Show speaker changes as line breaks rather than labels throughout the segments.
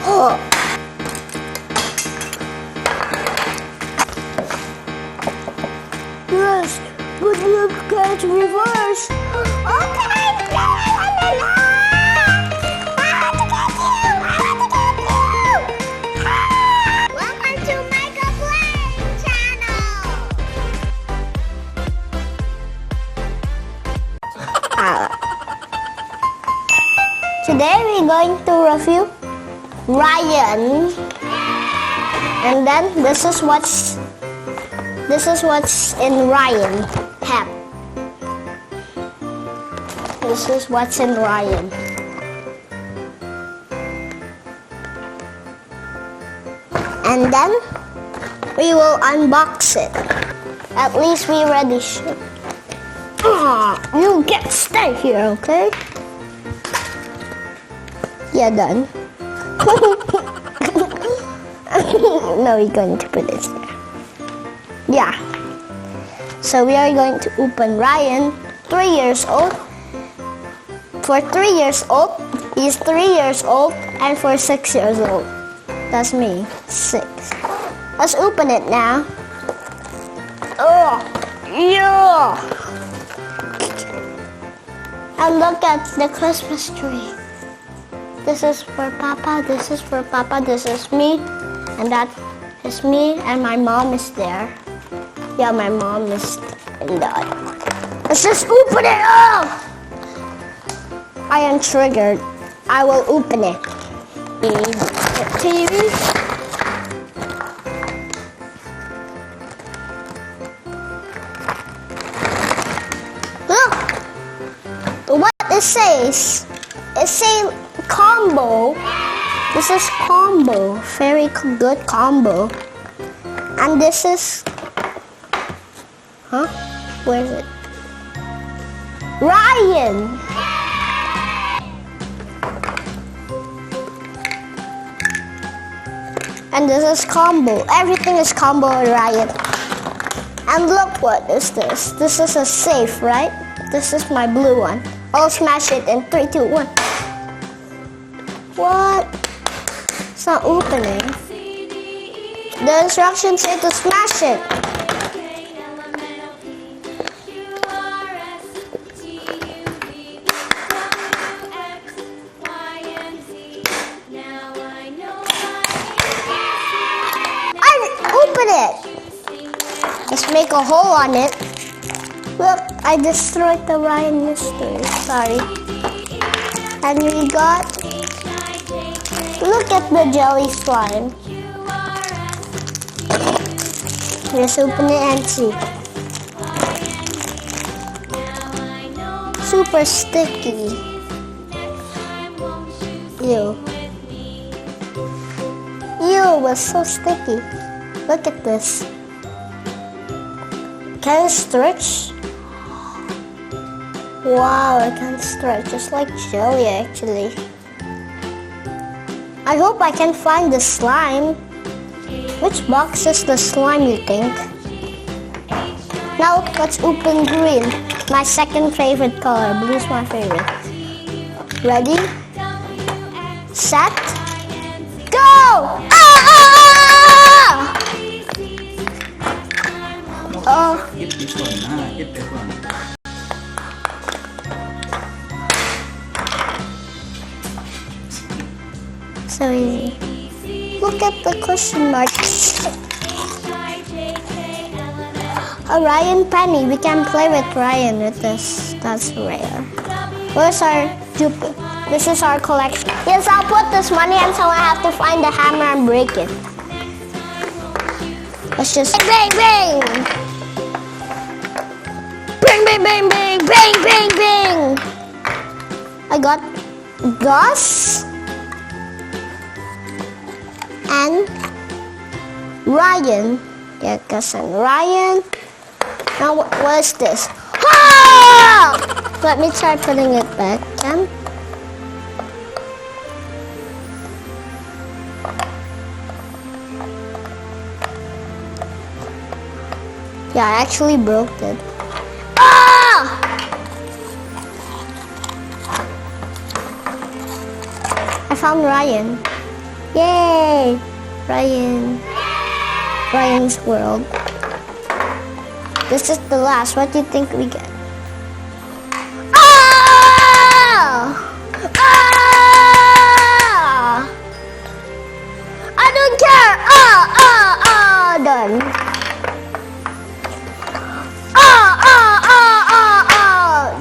Oh. Yes, but you can't reverse. Okay, la la la la. I want to get you. I want to get you. Ah. Welcome to Make a Play channel. Today we're going to review Ryan, and then this is what's in Ryan hat. This is what's in Ryan. And then we will unbox it. At least we ready should. You get stay here, okay? Yeah, done. No, we're going to put it there. Yeah. So we are going to open Ryan, 3 years old. For 3 years old, he's 3 years old, and for 6 years old. That's me, 6. Let's open it now. Oh, yeah. And look at the Christmas tree. This is for Papa, this is for Papa, this is me, and that is me, and my mom is there. Yeah, my mom is in the other one. Let's just open it up! I am triggered. I will open it. TV. Look! What it says? It says combo. This is combo. Very good combo. And this is... Huh? Where is it? Ryan! And this is combo. Everything is combo with Ryan. And look, what is this? This is a safe, right? This is my blue one. I'll smash it in 3, 2, 1. What? It's not opening. The instructions say to smash it. Open it. Let's make a hole on it. Look, I destroyed the Ryan mystery. Sorry. And we got... Look at the jelly slime. Let's open it and see. Super sticky. Ew. Ew, it's so sticky. Look at this. Can it stretch? Wow, it can stretch just like jelly actually. I hope I can find the slime. Which box is the slime, you think? Now let's open green. My second favorite color. Blue is my favorite. Ready? Set? Go!
Get this one. Get that one.
So easy. Look at the question mark. A Ryan penny. We can play with Ryan with this. That's rare. Where's our dupe? This is our collection. Yes, I'll put this money until I have to find the hammer and break it. Let's just bang, bang, bang, bang, bang, bang, bang, bang, bang. I got Gus and Ryan. Yeah, Gus and Ryan. Now what is this? Ah! Let me try putting it back then. Yeah, I actually broke it. Ah! I found Ryan. Yay! Ryan's world. This is the last. What do you think we get? Ah! Ah! I don't care. Done.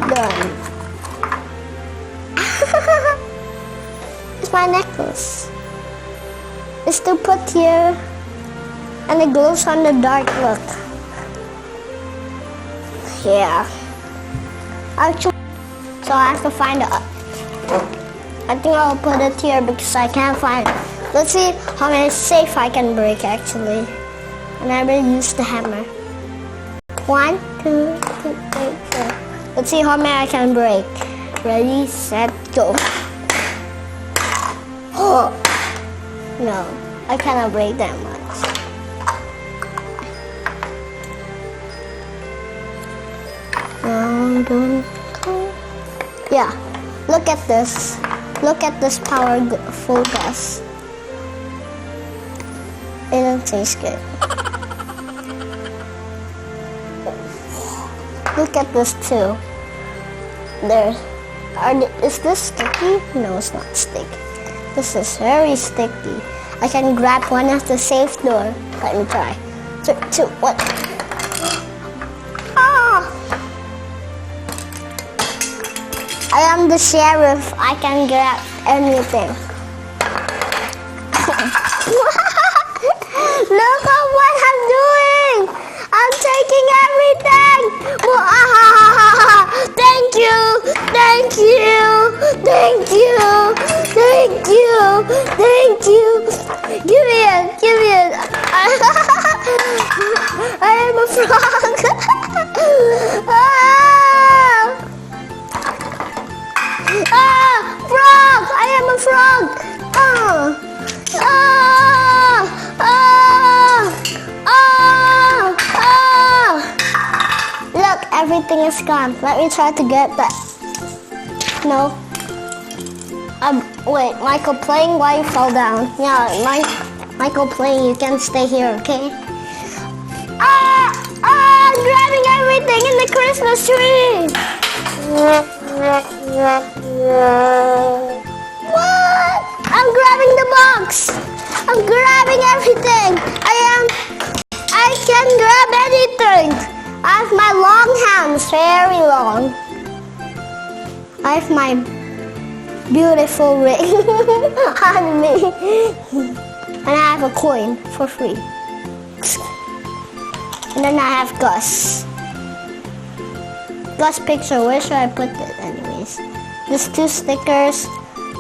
Done. It's my necklace. It's to put here, and it glows on the dark. Look. Yeah. Actually, so I have to find it. I think I'll put it here because I can't find it. Let's see how many safe I can break actually. And I will use the hammer. 1, 2, 3, 4. Let's see how many I can break. Ready, set, go. Oh. No, I cannot break that much. Yeah, look at this. Look at this powerful gas. It doesn't taste good. Look at this too. Is this sticky? No, it's not sticky. This is very sticky. I can grab one of the safe door. Let me try. 3, 2, 1. Ah! I am the sheriff. I can grab anything. Look at what I'm doing. I'm taking everything. Thank you. Thank you. Thank you. Thank you. Thank you. Give me it. Give me it. I am a frog. Frog! I am a frog. Look, everything is gone. Let me try to get that. No. Wait, Michael playing, why you fell down? Yeah, Michael playing, you can stay here, okay? I'm grabbing everything in the Christmas tree! What? I'm grabbing the box! I'm grabbing everything! I can grab anything! I have my long hands, very long. I have my beautiful ring on me. And I have a coin for free. And then I have Gus. Gus picture, where should I put it anyways? There's 2 stickers,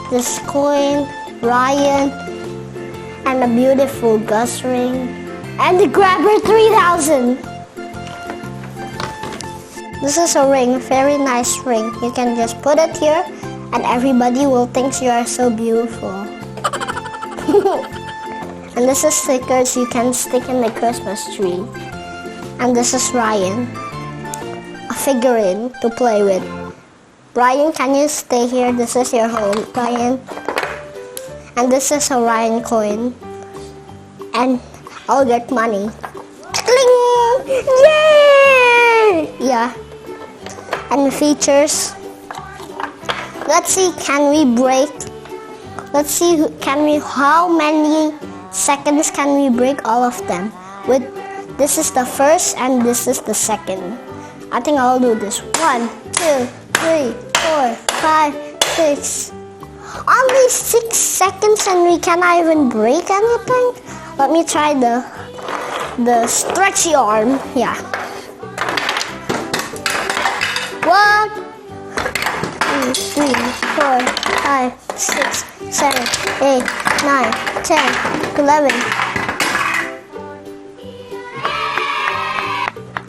this coin, Ryan, and a beautiful Gus ring. And the grabber 3000. This is a ring, very nice ring. You can just put it here and everybody will think you are so beautiful. And this is stickers you can stick in the Christmas tree. And this is Ryan, a figurine to play with. Ryan, can you stay here? This is your home, Ryan. And this is a Ryan coin. And I'll get money. Cling! Yay! Yeah. And the features. Let's see, can we break? Let's see, how many seconds can we break all of them? This is the first and this is the second. I think I'll do this. 1, 2, 3, 4, 5, 6. Only 6 seconds and we cannot even break anything? Let me try the stretchy arm. Yeah. 1, 2, 3, 4, 5, 6, 7, 8, 9, 10, 11.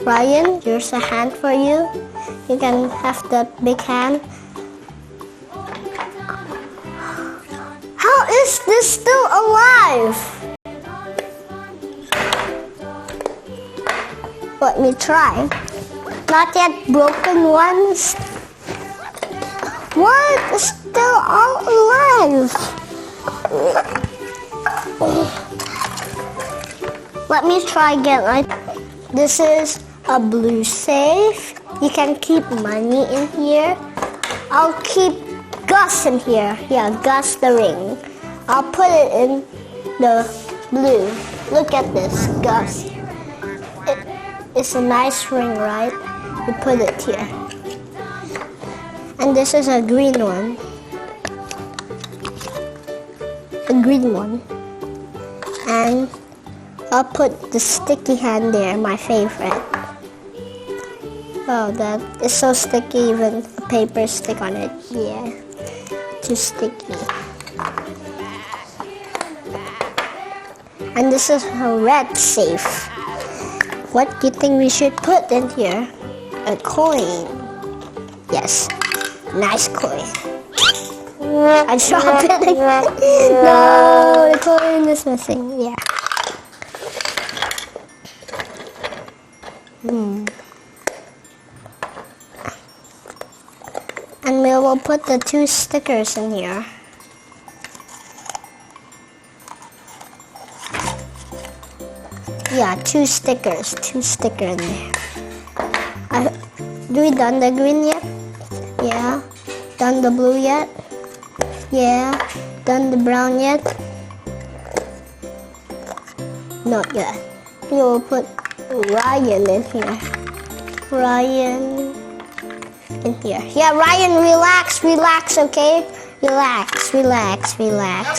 Ryan, here's a hand for you. You can have that big hand. How is this still alive? Let me try. Not yet broken ones. What? It's still all alive. Let me try again. This is a blue safe. You can keep money in here. I'll keep Gus in here. Yeah, Gus the ring. I'll put it in the blue. Look at this, Gus. It's a nice ring, right? You put it here. And this is a green one. A green one. And I'll put the sticky hand there, my favorite. Oh, that is so sticky, even a paper stick on it. Yeah, too sticky. And this is a red safe. What do you think we should put in here? A coin. Yes, nice coin. I dropped it again. No, the coin is missing. Yeah. And we will put the 2 stickers in here. Yeah, 2 stickers. 2 stickers in there. Do we done the green yet? Yeah. Done the blue yet? Yeah. Done the brown yet? Not yet. We will put Ryan in here. Ryan in here. Yeah, Ryan, relax, relax, okay? Relax, relax, relax.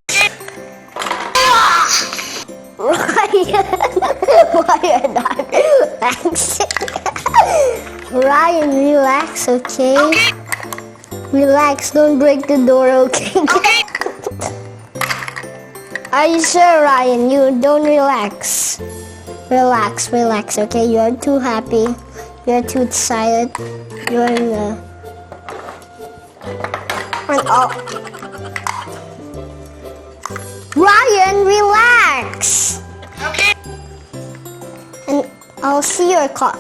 Ryan, why are you not relaxing? Ryan, relax, okay? Relax, don't break the door, okay? Are you sure, Ryan? You don't relax. Relax, relax, okay? You're too happy. You're too excited. You're in the... Ryan, relax! Okay. And I'll see your car.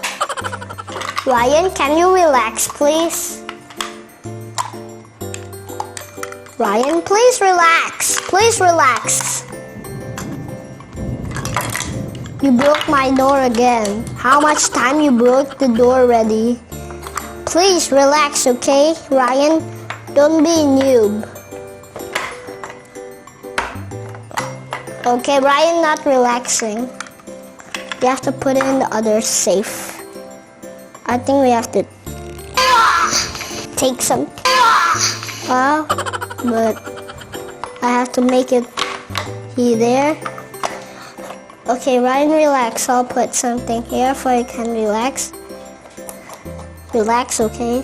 Ryan, can you relax, please? Ryan, please relax. Please relax. You broke my door again. How much time you broke the door already? Please relax, okay? Ryan, don't be a noob. Okay, Ryan not relaxing. You have to put it in the other safe. I think we have to take some. But I have to make it there. Okay, Ryan, relax. I'll put something here so you can relax. Relax, okay?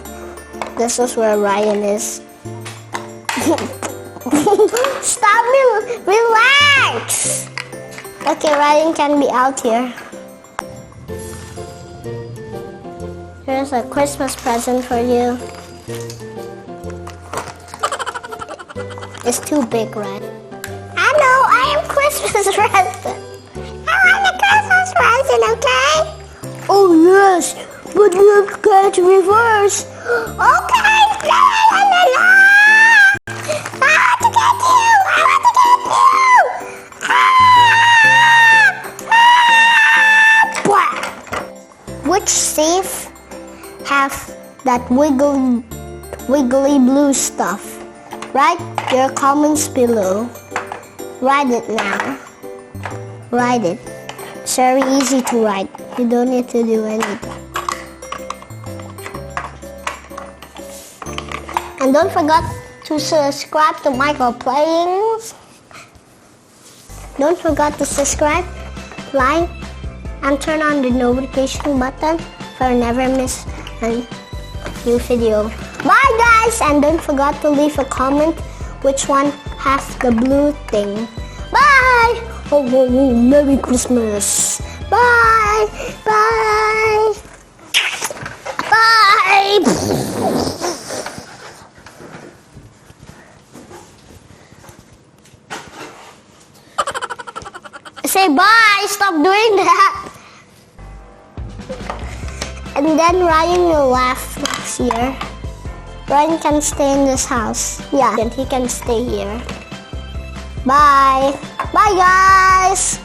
This is where Ryan is. Stop me! Relax! Okay, Ryan can be out here. Here's a Christmas present for you. It's too big, right? I know, I am Christmas present. I want a Christmas present, okay? Oh yes, but you have to reverse. Okay, la la la la. I want to get you. I want to get you. Which safe have that wiggly blue stuff? Write your comments below. Write it now. Write it. It's very easy to write. You don't need to do anything. And don't forget to subscribe to Michael Playings. Don't forget to subscribe, like, and turn on the notification button for never miss a new video. Bye guys, and don't forget to leave a comment which one has the blue thing. Bye! Oh, Merry Christmas! Bye! Bye! Bye! Say bye! Stop doing that! And then Ryan will laugh next year. Ryan can stay in this house. Yeah, and he can stay here. Bye! Bye guys!